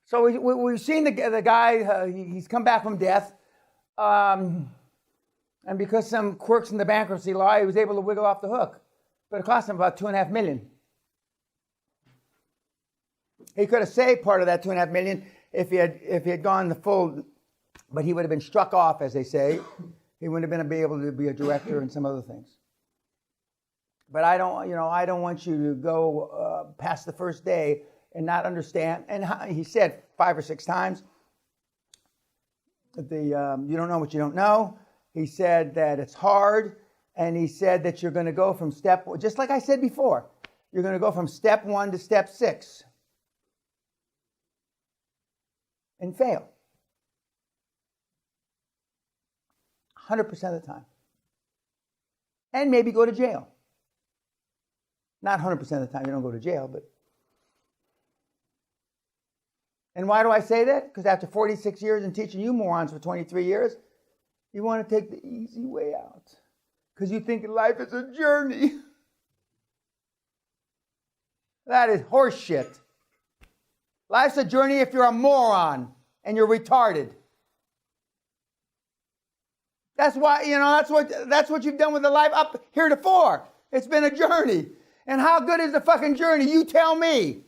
So we've seen the guy, he's come back from death. And because some quirks in the bankruptcy law, he was able to wiggle off the hook. But it cost him about $2.5 million. He could have saved part of that $2.5 million if he had gone the full, but he would have been struck off, as they say. He wouldn't have been able to be a director and some other things. But I don't want you to go past the first day and not understand. And he said 5 or 6 times, you don't know what you don't know. He said that it's hard, and he said that you're going to go from just like I said before, you're going to go from step 1 to step 6 and fail 100% of the time, and maybe go to jail. Not 100% of the time you don't go to jail, but. And why do I say that? Because after 46 years and teaching you morons for 23 years, you want to take the easy way out. Because you think life is a journey. That is horseshit. Life's a journey if you're a moron and you're retarded. That's why, that's what you've done with the life up heretofore. It's been a journey. And how good is the fucking journey? You tell me.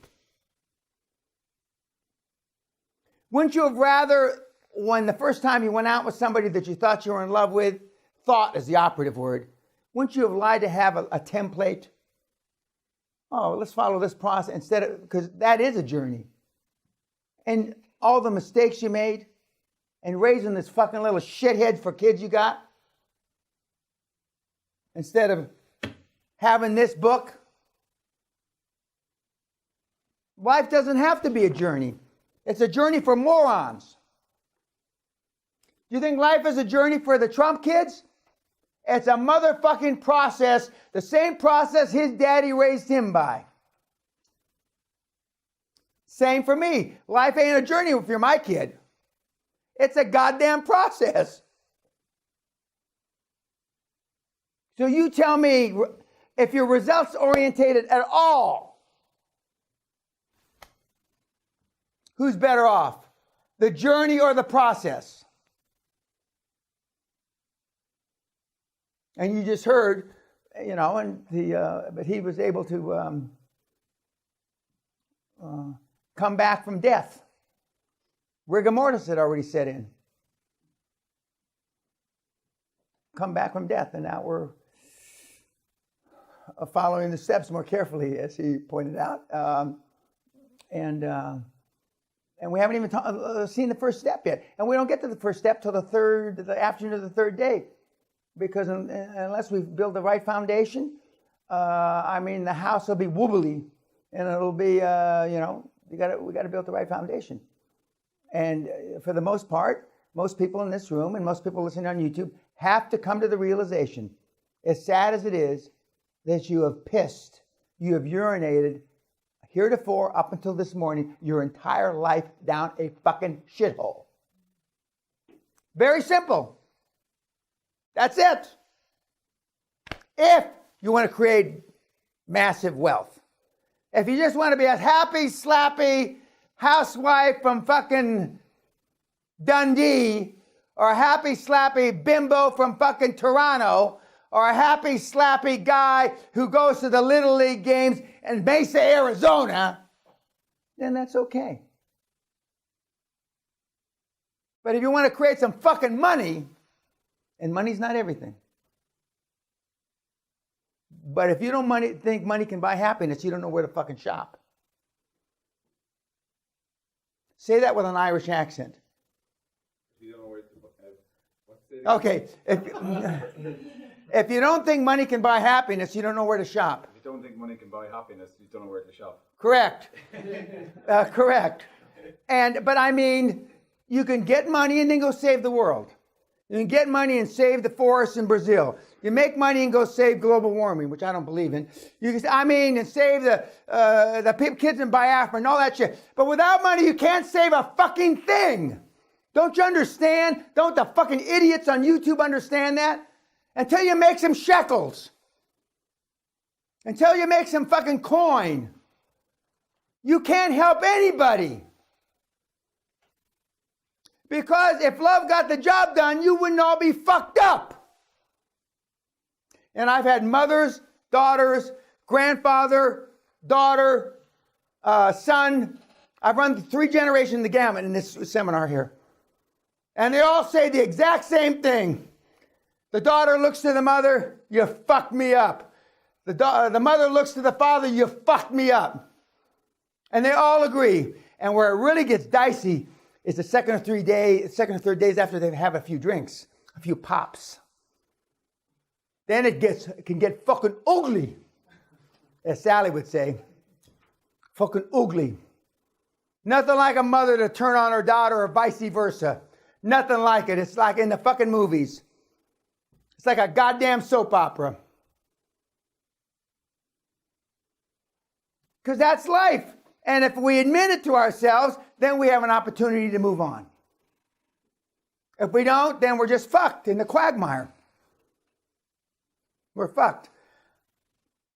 Wouldn't you have rather, when the first time you went out with somebody that you thought you were in love with, thought is the operative word, wouldn't you have lied to have a template? Oh, let's follow this process because that is a journey. And all the mistakes you made and raising this fucking little shithead for kids you got, instead of having this book. Life doesn't have to be a journey. It's a journey for morons. Do you think life is a journey for the Trump kids? It's a motherfucking process, the same process his daddy raised him by. Same for me. Life ain't a journey if you're my kid. It's a goddamn process. So you tell me, if you're results orientated at all, who's better off? The journey or the process? And you just heard, but he was able to come back from death. Rigor mortis had already set in. Come back from death, and now we're following the steps more carefully, as he pointed out. And we haven't even seen the first step yet. And we don't get to the first step till the afternoon of the third day. Because unless we build the right foundation, the house will be wobbly. And it'll be, we got to build the right foundation. And for the most part, most people in this room and most people listening on YouTube have to come to the realization, as sad as it is, that you have pissed, you have urinated, heretofore, up until this morning, your entire life down a fucking shithole. Very simple. That's it. If you want to create massive wealth. If you just want to be a happy, slappy housewife from fucking Dundee, or a happy, slappy bimbo from fucking Toronto, or a happy, slappy guy who goes to the Little League games in Mesa, Arizona, then that's okay. But if you want to create some fucking money, and money's not everything. But if you don't think money can buy happiness, you don't know where to fucking shop. Say that with an Irish accent. You don't know where to okay. If you don't think money can buy happiness, you don't know where to shop. If you don't think money can buy happiness, you don't know where to shop. Correct. Correct. But you can get money and then go save the world. You can get money and save the forests in Brazil. You make money and go save global warming, which I don't believe in. You can, and save the kids in Biafra and all that shit. But without money, you can't save a fucking thing. Don't you understand? Don't the fucking idiots on YouTube understand that? Until you make some shekels. Until you make some fucking coin. You can't help anybody. Because if love got the job done, you wouldn't all be fucked up. And I've had mothers, daughters, grandfather, daughter, son. I've run 3 generations the gamut in this seminar here. And they all say the exact same thing. The daughter looks to the mother, you fucked me up. The mother looks to the father, you fucked me up. And they all agree. And where it really gets dicey is the second or third days after they have a few drinks, a few pops. Then it can get fucking ugly, as Sally would say. Fucking ugly. Nothing like a mother to turn on her daughter or vice versa. Nothing like it. It's like in the fucking movies. It's like a goddamn soap opera. Because that's life. And if we admit it to ourselves, then we have an opportunity to move on. If we don't, then we're just fucked in the quagmire. We're fucked.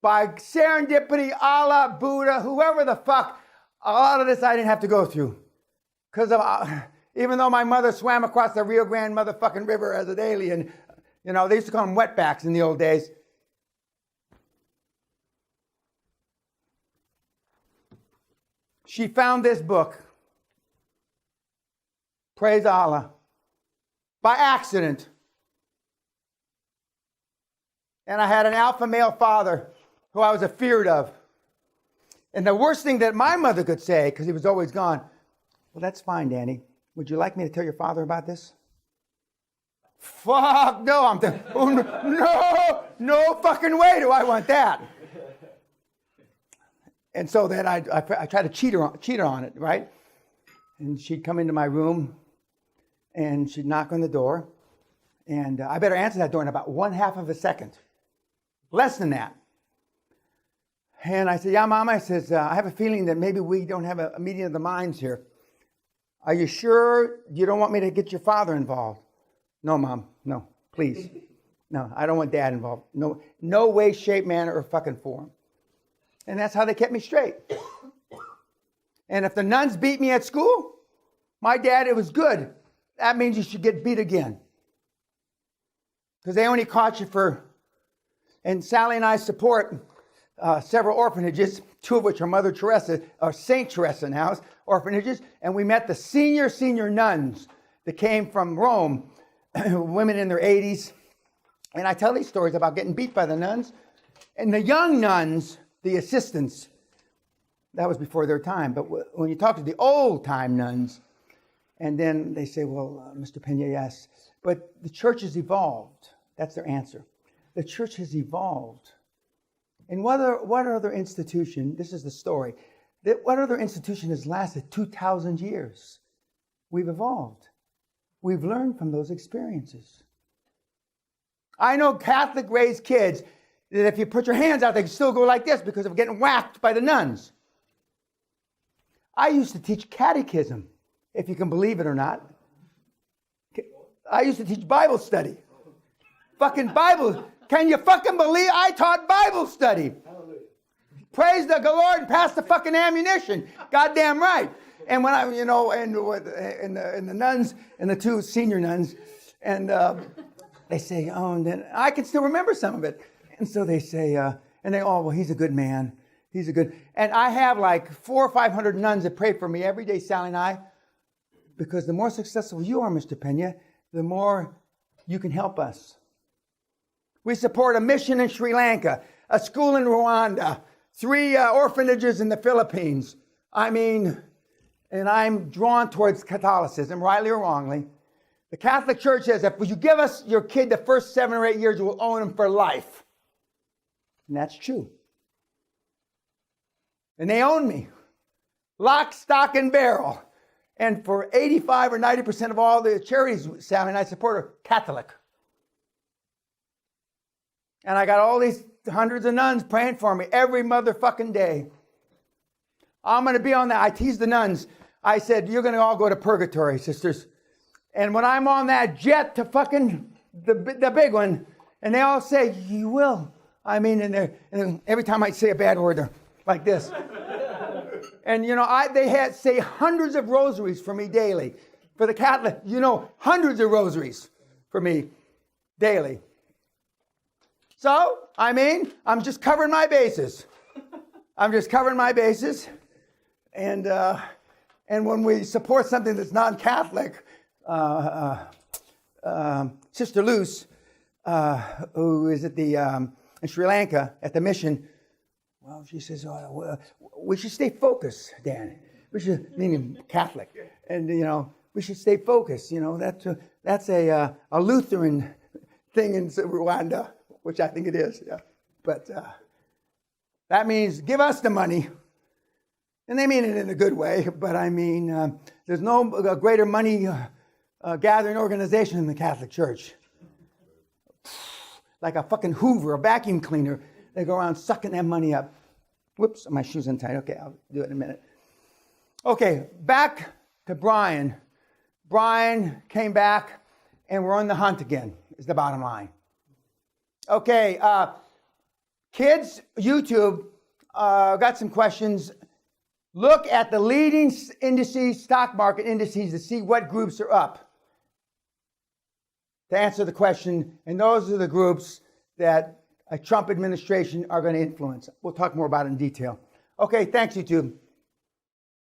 By serendipity, Allah, Buddha, whoever the fuck, a lot of this I didn't have to go through. Because even though my mother swam across the Rio Grande motherfucking river as an alien, you know, they used to call them wetbacks in the old days. She found this book, praise Allah, by accident. And I had an alpha male father who I was afeared of. And the worst thing that my mother could say, because he was always gone, well, that's fine, Danny. Would you like me to tell your father about this? Fuck, no. I'm thinking, oh, no fucking way do I want that. And so then I tried to cheat her on it, right? And she'd come into my room, and she'd knock on the door, and I better answer that door in about 1/2 of a second. Less than that. And I said, yeah, Mom, I says, I have a feeling that maybe we don't have a meeting of the minds here. Are you sure you don't want me to get your father involved? No, Mom, no, please. No, I don't want Dad involved. No way, shape, manner, or fucking form. And that's how they kept me straight. And if the nuns beat me at school, my dad, it was good. That means you should get beat again. Because they only caught you for, and Sally and I support several orphanages, 2 of which are Mother Teresa, or Saint Teresa now, orphanages. And we met the senior nuns that came from Rome, women in their 80s. And I tell these stories about getting beat by the nuns. And the young nuns, the assistants, that was before their time. But when you talk to the old-time nuns, and then they say, well, Mr. Peña, yes. But the church has evolved. That's their answer. The church has evolved. And what other institution, this is the story, what other institution has lasted 2,000 years? We've evolved. We've learned from those experiences. I know Catholic-raised kids that if you put your hands out, they can still go like this because of getting whacked by the nuns. I used to teach catechism, if you can believe it or not. I used to teach Bible study. Fucking Bible. Can you fucking believe I taught Bible study? Hallelujah. Praise the Lord and pass the fucking ammunition. Goddamn right. And when I, you know, and the nuns and the 2 senior nuns, and they say, oh, and then I can still remember some of it. And so they say, and they, oh, well, he's a good man. He's a good, and I have like 400 or 500 nuns that pray for me every day, Sally and I, because the more successful you are, Mr. Peña, the more you can help us. We support a mission in Sri Lanka, a school in Rwanda, 3 orphanages in the Philippines. I mean, and I'm drawn towards Catholicism, rightly or wrongly. The Catholic Church says, if you give us your kid the first 7 or 8 years, we'll own him for life. And that's true. And they own me. Lock, stock, and barrel. And for 85 or 90% of all the charities Sally and I support are Catholic. And I got all these hundreds of nuns praying for me every motherfucking day. I'm going to be on that. I teased the nuns. I said, you're going to all go to purgatory, sisters. And when I'm on that jet to fucking the big one, and they all say, you will. I mean, and every time I say a bad word, they're like this. And, you know, they had say hundreds of rosaries for me daily. for the Catholic, hundreds of rosaries for me daily. So, I'm just covering my bases. I'm just covering my bases. And when we support something that's non-Catholic, Sister Luce, who is at in Sri Lanka at the mission, well, she says, we should stay focused, Dan. We should, meaning Catholic, and we should stay focused. That's a Lutheran thing in Rwanda, which I think it is. Yeah, but that means give us the money, and they mean it in a good way. But there's no greater money gathering organization in the Catholic Church. Like a fucking Hoover, a vacuum cleaner. They go around sucking that money up. Whoops, my shoes untied. Okay, I'll do it in a minute. Okay, back to Brian. Brian came back, and we're on the hunt again, is the bottom line. Okay, kids, YouTube, got some questions. Look at the leading indices, stock market indices, to see what groups are up. To answer the question, and those are the groups that a Trump administration are going to influence. We'll talk more about it in detail. Okay, thanks, YouTube.